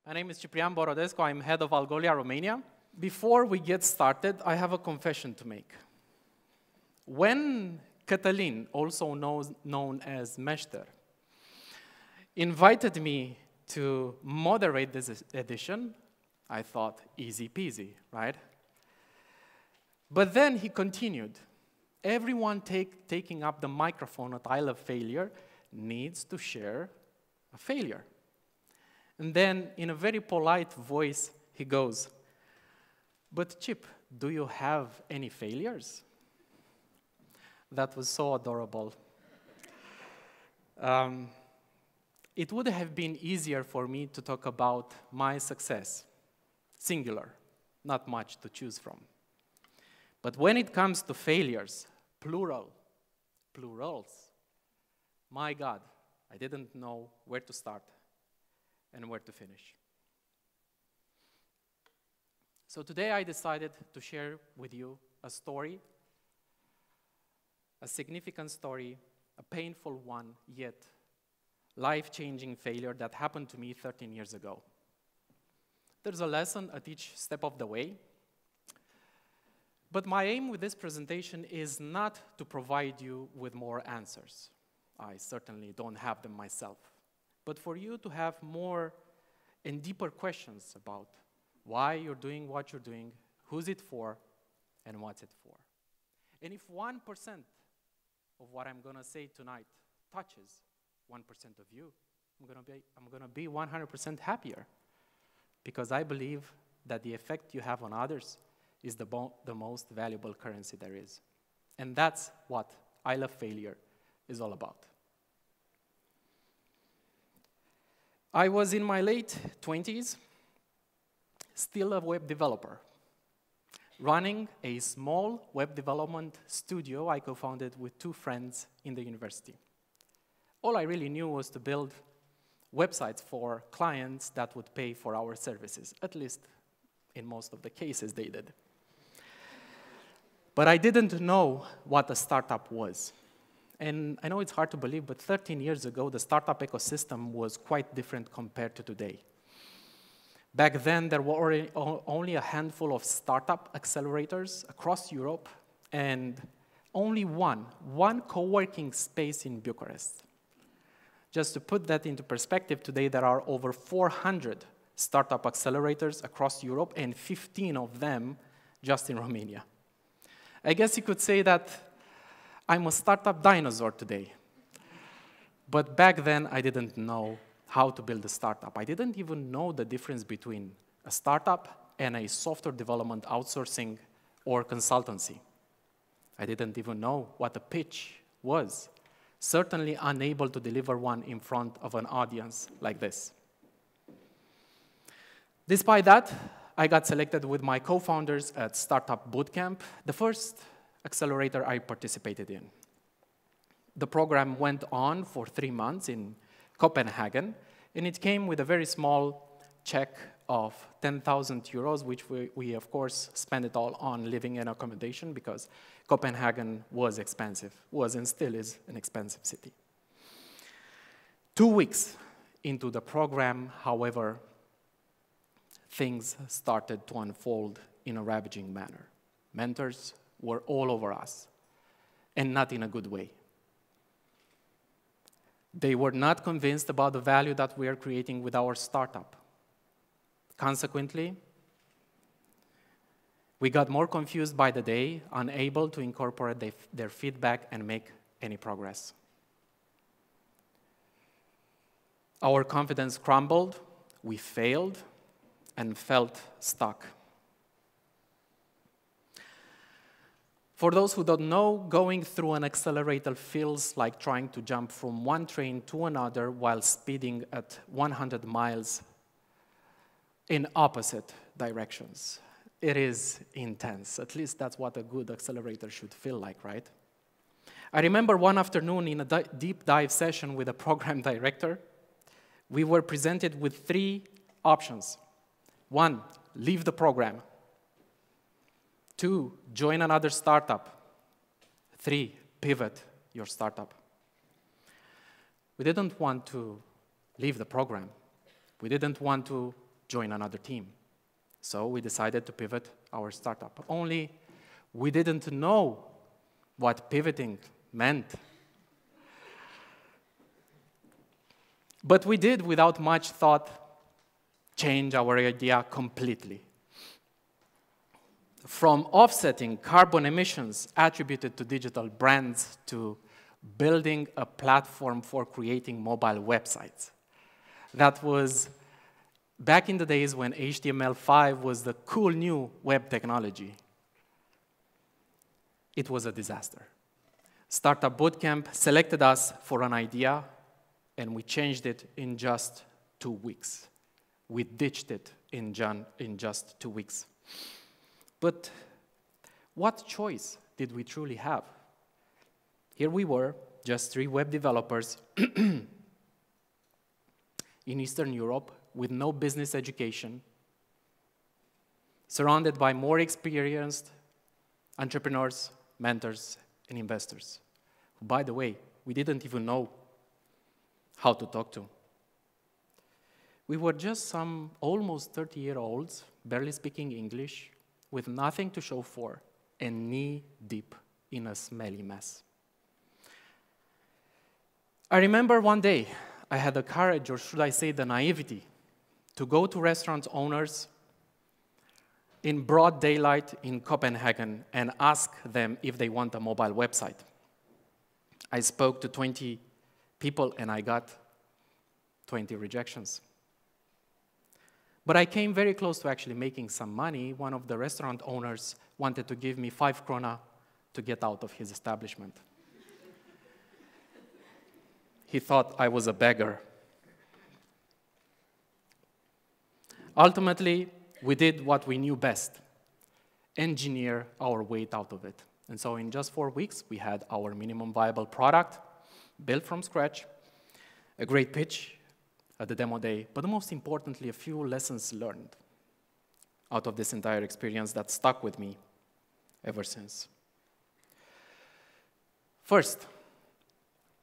My name is Ciprian Borodescu. I'm head of Algolia, Romania. Before we get started, I have a confession to make. When Cătălin, also known as Meșter, invited me to moderate this edition, I thought, easy peasy, right? But then he continued, everyone taking up the microphone at ILF Failure needs to share a failure. And then, in a very polite voice, he goes, but Chip, do you have any failures? That was so adorable. It would have been easier for me to talk about my success, singular, not much to choose from. But when it comes to failures, plural, plurals, my God, I didn't know where to start and where to finish. So today I decided to share with you a story, a significant story, a painful one, yet life-changing failure that happened to me 13 years ago. There's a lesson at each step of the way, but my aim with this presentation is not to provide you with more answers. I certainly don't have them myself, but for you to have more and deeper questions about why you're doing what you're doing, who's it for, and what's it for. And if 1% of what I'm going to say tonight touches 1% of you, I'm going to be 100% happier, because I believe that the effect you have on others is the most valuable currency there is. And that's what ILF Failure is all about. I was in my late 20s, still a web developer, running a small web development studio I co-founded with 2 friends in the university. All I really knew was to build websites for clients that would pay for our services, at least in most of the cases they did. But I didn't know what a startup was. And I know it's hard to believe, but 13 years ago, the startup ecosystem was quite different compared to today. Back then, there were only a handful of startup accelerators across Europe, and only one co-working space in Bucharest. Just to put that into perspective, today there are over 400 startup accelerators across Europe, and 15 of them just in Romania. I guess you could say that I'm a startup dinosaur today. But back then, I didn't know how to build a startup. I didn't even know the difference between a startup and a software development outsourcing or consultancy. I didn't even know what a pitch was, certainly unable to deliver one in front of an audience like this. Despite that, I got selected with my co-founders at Startup Bootcamp, the first accelerator I participated in. The program went on for 3 months in Copenhagen, and it came with a very small check of 10,000 euros, which we of course spent it all on living and accommodation, because Copenhagen was expensive, was and still is an expensive city. 2 weeks into the program, however, things started to unfold in a ravaging manner. Mentors were all over us, and not in a good way. They were not convinced about the value that we are creating with our startup. Consequently, we got more confused by the day, unable to incorporate their feedback and make any progress. Our confidence crumbled, we failed, and felt stuck. For those who don't know, going through an accelerator feels like trying to jump from one train to another while speeding at 100 miles in opposite directions. It is intense. At least that's what a good accelerator should feel like, right? I remember one afternoon in a deep dive session with a program director, we were presented with 3 options. 1, leave the program. 2, join another startup. 3, pivot your startup. We didn't want to leave the program. We didn't want to join another team. So we decided to pivot our startup. Only we didn't know what pivoting meant. But we did, without much thought, change our idea completely. From offsetting carbon emissions attributed to digital brands to building a platform for creating mobile websites. That was back in the days when HTML5 was the cool new web technology. It was a disaster. Startup Bootcamp selected us for an idea, and we changed it in just 2 weeks. We ditched it in just 2 weeks. But what choice did we truly have? Here we were, just 3 web developers in Eastern Europe with no business education, surrounded by more experienced entrepreneurs, mentors, and investors, who, by the way, we didn't even know how to talk to. We were just some almost 30-year-olds, barely speaking English, with nothing to show for, and knee-deep in a smelly mess. I remember one day I had the courage, or should I say the naivety, to go to restaurant owners in broad daylight in Copenhagen and ask them if they want a mobile website. I spoke to 20 people and I got 20 rejections. But I came very close to actually making some money. One of the restaurant owners wanted to give me 5 krona to get out of his establishment. He thought I was a beggar. Ultimately, we did what we knew best, engineer our way out of it. And so in just 4 weeks, we had our minimum viable product built from scratch, a great pitch at the demo day, but most importantly, a few lessons learned out of this entire experience that stuck with me ever since. First,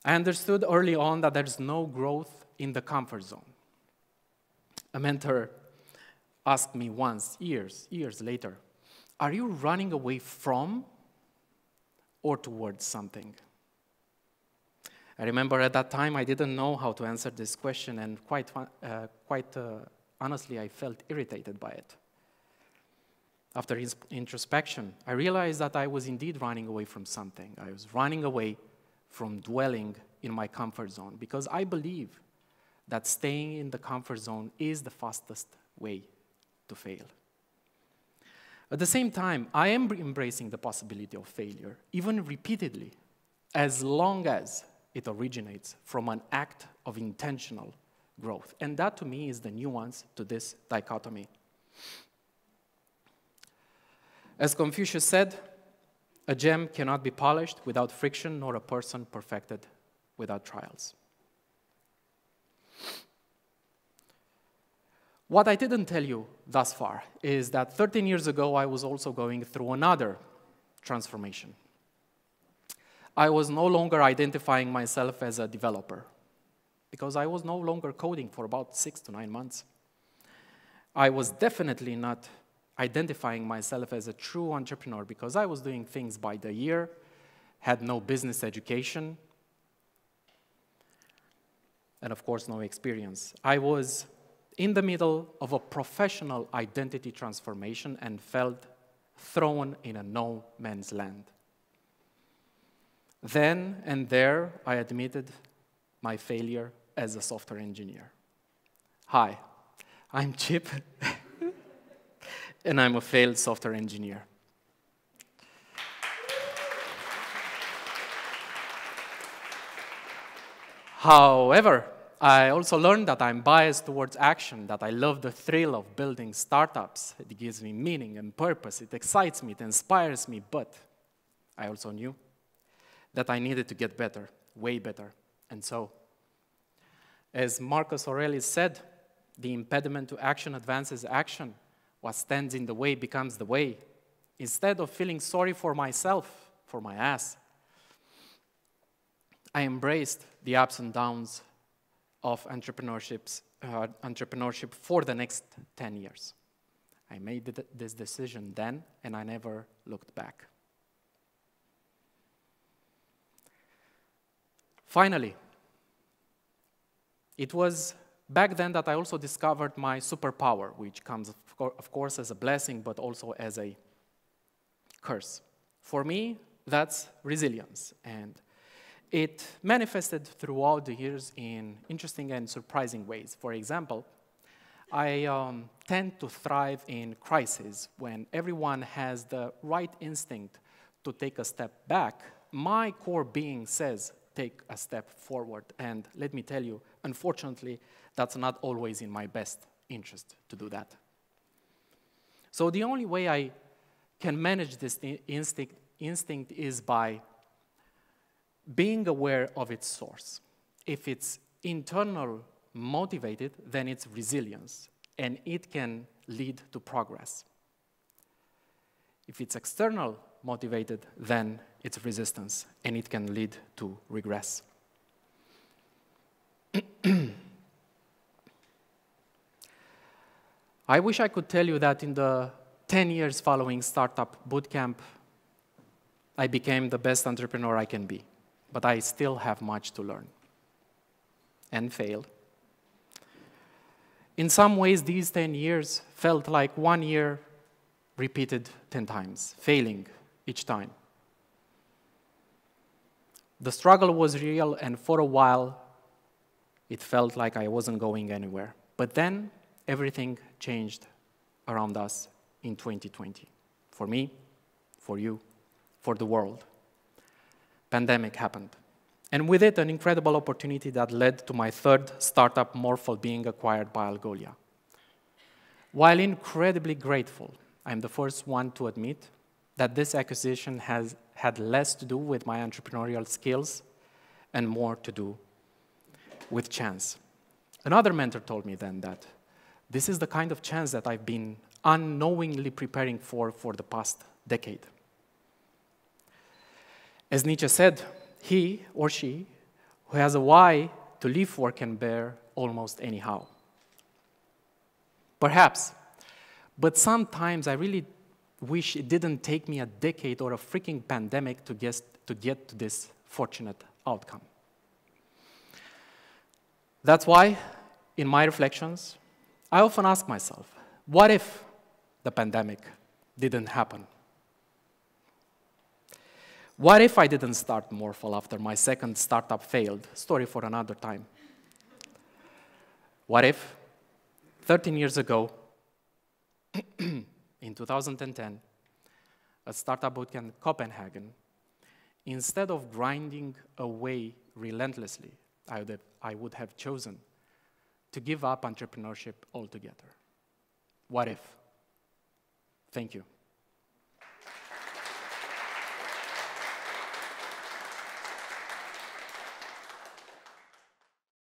I understood early on that there's no growth in the comfort zone. A mentor asked me once, years later, are you running away from or towards something? I remember at that time I didn't know how to answer this question, and quite honestly, I felt irritated by it. After his introspection, I realized that I was indeed running away from something. I was running away from dwelling in my comfort zone, because I believe that staying in the comfort zone is the fastest way to fail. At the same time, I am embracing the possibility of failure, even repeatedly, as long as it originates from an act of intentional growth. And that, to me, is the nuance to this dichotomy. As Confucius said, a gem cannot be polished without friction, nor a person perfected without trials. What I didn't tell you thus far is that 13 years ago, I was also going through another transformation. I was no longer identifying myself as a developer, because I was no longer coding for about 6 to 9 months. I was definitely not identifying myself as a true entrepreneur, because I was doing things by the year, had no business education, and of course, no experience. I was in the middle of a professional identity transformation and felt thrown in a no man's land. Then and there, I admitted my failure as a software engineer. Hi, I'm Chip, and I'm a failed software engineer. However, I also learned that I'm biased towards action, that I love the thrill of building startups. It gives me meaning and purpose. It excites me, it inspires me, but I also knew that I needed to get better, way better. And so, as Marcus Aurelius said, the impediment to action advances action. What stands in the way becomes the way. Instead of feeling sorry for myself, for my ass, I embraced the ups and downs of entrepreneurship entrepreneurship for the next 10 years. I made this decision then, and I never looked back. Finally, it was back then that I also discovered my superpower, which comes, of course, as a blessing, but also as a curse. For me, that's resilience, and it manifested throughout the years in interesting and surprising ways. For example, I tend to thrive in crises. When everyone has the right instinct to take a step back, my core being says, take a step forward. And let me tell you, unfortunately, that's not always in my best interest to do that. So the only way I can manage this instinct is by being aware of its source. If it's internal motivated, then it's resilience, and it can lead to progress. If it's external motivated, then it's resistance, and it can lead to regress. I wish I could tell you that in the 10 years following Startup Bootcamp, I became the best entrepreneur I can be, but I still have much to learn and fail. In some ways, these 10 years felt like 1 year repeated 10 times, failing each time. The struggle was real, and for a while, it felt like I wasn't going anywhere. But then, everything changed around us in 2020. For me, for you, for the world. Pandemic happened. And with it, an incredible opportunity that led to my third startup, Morphle, being acquired by Algolia. While incredibly grateful, I'm the first one to admit that this acquisition has had less to do with my entrepreneurial skills and more to do with chance. Another mentor told me then that this is the kind of chance that I've been unknowingly preparing for the past decade. As Nietzsche said, he or she who has a why to live for can bear almost anyhow. Perhaps, but sometimes I really wish it didn't take me a decade or a freaking pandemic to get to this fortunate outcome. That's why, in my reflections, I often ask myself, what if the pandemic didn't happen? What if I didn't start Morphle after my second startup failed? Story for another time. What if, 13 years ago, in 2010, at Startup Bootcamp in Copenhagen, instead of grinding away relentlessly, I would have chosen to give up entrepreneurship altogether. What if? Thank you.